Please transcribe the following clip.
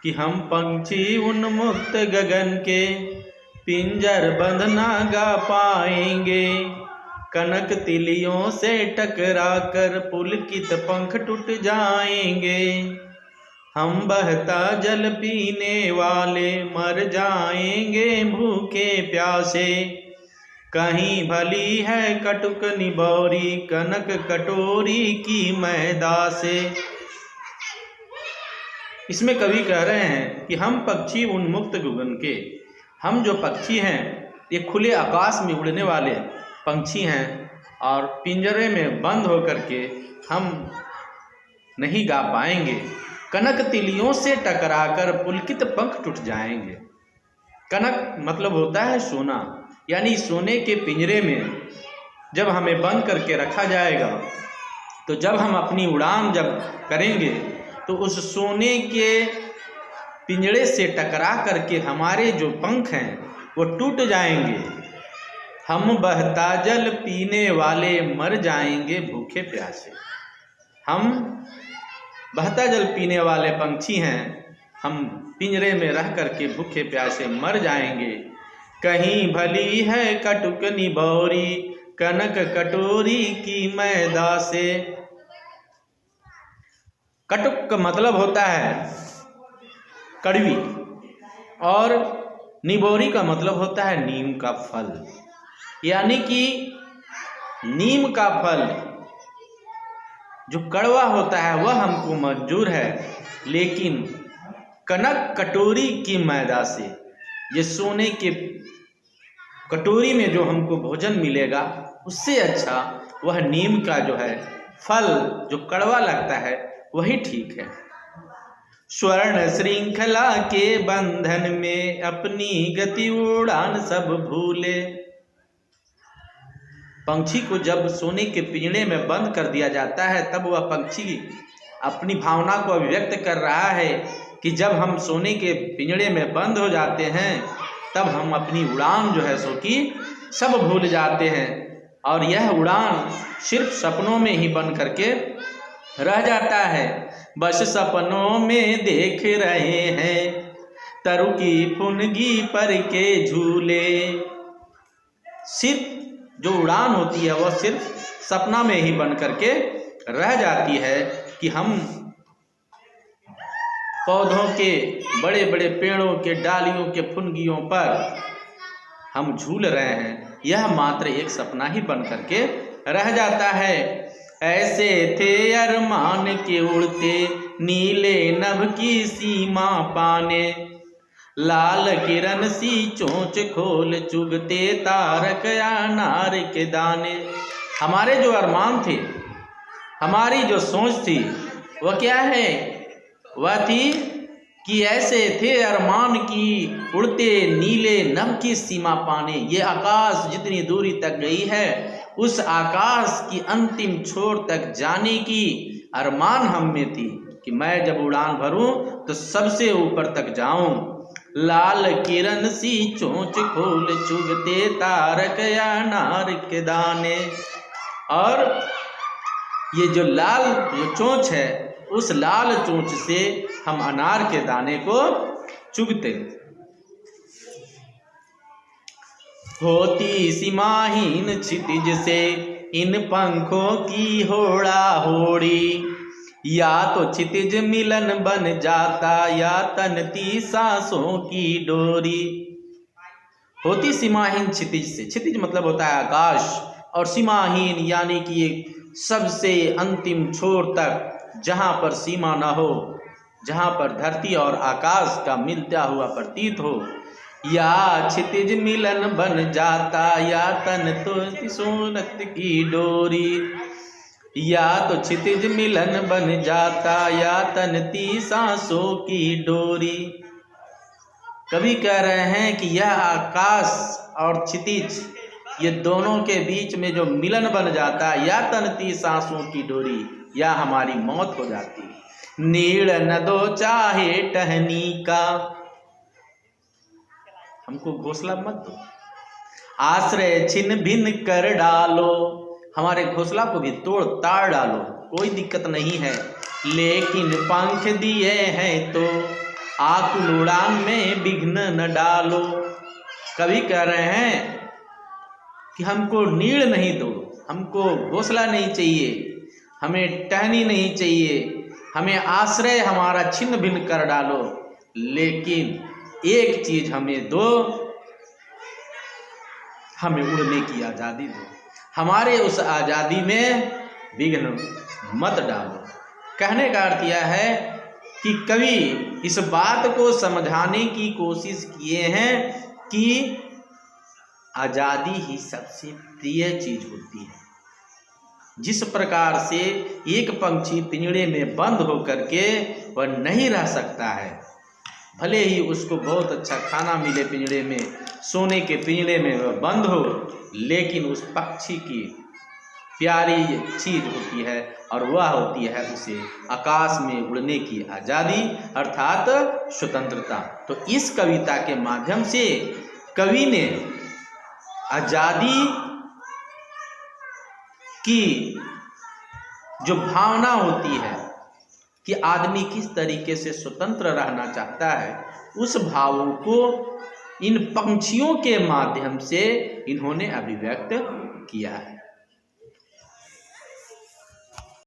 कि हम पंछी उन्मुक्त गगन के पिंजर बंद ना गा पाएंगे। कनक तिलियों से टकरा कर पुलकित पंख टूट जाएंगे। हम बहता जल पीने वाले मर जाएंगे भूखे प्यासे। कहीं भली है कटुक निबौरी कनक कटोरी की मैदा से। इसमें कवि कह रहे हैं कि हम पक्षी उन्मुक्त गगन के, हम जो पक्षी हैं ये खुले आकाश में उड़ने वाले पंछी हैं और पिंजरे में बंद होकर के हम नहीं गा पाएंगे। कनक तिलियों से टकराकर पुलकित पंख टूट जाएंगे। कनक मतलब होता है सोना, यानी सोने के पिंजरे में जब हमें बंद करके रखा जाएगा तो जब हम अपनी उड़ान जब करेंगे तो उस सोने के पिंजरे से टकरा करके हमारे जो पंख हैं वो टूट जाएंगे। हम बहता जल पीने वाले मर जाएंगे भूखे प्यासे। हम बहता जल पीने वाले पंछी हैं, हम पिंजरे में रह करके भूखे प्यासे मर जाएंगे। कहीं भली है कटुक निबौरी कनक कटोरी की मैदा से। कटुक का मतलब होता है कड़वी और निबोरी का मतलब होता है नीम का फल। यानी कि नीम का फल जो कड़वा होता है वह हमको मंजूर है, लेकिन कनक कटोरी की मैदा से, ये सोने के कटोरी में जो हमको भोजन मिलेगा उससे अच्छा वह नीम का जो है फल जो कड़वा लगता है वही ठीक है। स्वर्ण श्रृंखला के बंधन में अपनी गति उड़ान सब भूले। पंछी को जब सोने के पिंजरे में बंद कर दिया जाता है तब वह पंछी अपनी भावना को अभिव्यक्त कर रहा है कि जब हम सोने के पिंजरे में बंद हो जाते हैं तब हम अपनी उड़ान जो है सो की सब भूल जाते हैं और यह उड़ान सिर्फ सपनों में ही बन करके रह जाता है। बस सपनों में देख रहे हैं तरु की फुनगी पर के झूले। सिर्फ जो उड़ान होती है वह सिर्फ सपना में ही बन करके रह जाती है कि हम पौधों के बड़े बड़े पेड़ों के डालियों के फुनगियों पर हम झूल रहे हैं, यह मात्र एक सपना ही बन करके रह जाता है। ऐसे थे अरमान के उड़ते नीले नभ की सीमा पाने। लाल किरण सी चोंच खोल चुगते तारक अनार के दाने। हमारे जो अरमान थे, हमारी जो सोच थी वह क्या है? वह थी कि ऐसे थे अरमान की उड़ते नीले नभ की सीमा पाने। ये आकाश जितनी दूरी तक गई है उस आकाश की अंतिम छोर तक जाने की अरमान हम में थी कि मैं जब उड़ान भरूं तो सबसे ऊपर तक जाऊं। लाल किरण सी चोंच खोल चुगते तारक अनार के दाने। और ये जो लाल जो चोंच है उस लाल चोंच से हम अनार के दाने को चुगते। होती सीमाहीन क्षितिज से इन पंखों की होड़ा होड़ी। या तो क्षितिज मिलन बन जाता या तनती सांसों की डोरी। होती सीमाहीन क्षितिज से, क्षितिज मतलब होता है आकाश, और सीमाहीन यानी कि एक सबसे अंतिम छोर तक जहाँ पर सीमा न हो, जहाँ पर धरती और आकाश का मिलता हुआ प्रतीत हो। या क्षितिज मिलन बन जाता या तन तो सोनत की डोरी। या तो क्षितिज मिलन बन जाता या तनती सांसों की डोरी। कवि कह रहे हैं कि यह आकाश और क्षितिज ये दोनों के बीच में जो मिलन बन जाता या तनती सांसों की डोरी या हमारी मौत हो जाती। नीड़ न दो चाहे टहनी का, हमको घोंसला मत दो, आश्रय छिन भिन कर डालो, हमारे घोंसला को भी तोड़ ताड़ डालो, कोई दिक्कत नहीं है। लेकिन पंख दिए हैं तो आकुल उड़ान में विघ्न न डालो। कवि कह रहे हैं कि हमको नीड़ नहीं दो, हमको घोंसला नहीं चाहिए, हमें टहनी नहीं चाहिए, हमें आश्रय हमारा छिन्न भिन्न कर डालो, लेकिन एक चीज हमें दो, हमें उड़ने की आज़ादी दो, हमारे उस आज़ादी में विघ्न मत डालो। कहने का अर्थ यह है कि कवि इस बात को समझाने की कोशिश किए हैं कि आज़ादी ही सबसे प्रिय चीज होती है। जिस प्रकार से एक पंछी पिंजड़े में बंद होकर के वह नहीं रह सकता है, भले ही उसको बहुत अच्छा खाना मिले पिंजड़े में, सोने के पिंजड़े में वह बंद हो, लेकिन उस पक्षी की प्यारी चीज होती है और वह होती है उसे आकाश में उड़ने की आज़ादी अर्थात स्वतंत्रता। तो इस कविता के माध्यम से कवि ने आज़ादी की जो भावना होती है कि आदमी किस तरीके से स्वतंत्र रहना चाहता है, उस भावों को इन पंछियों के माध्यम से इन्होंने अभिव्यक्त किया है।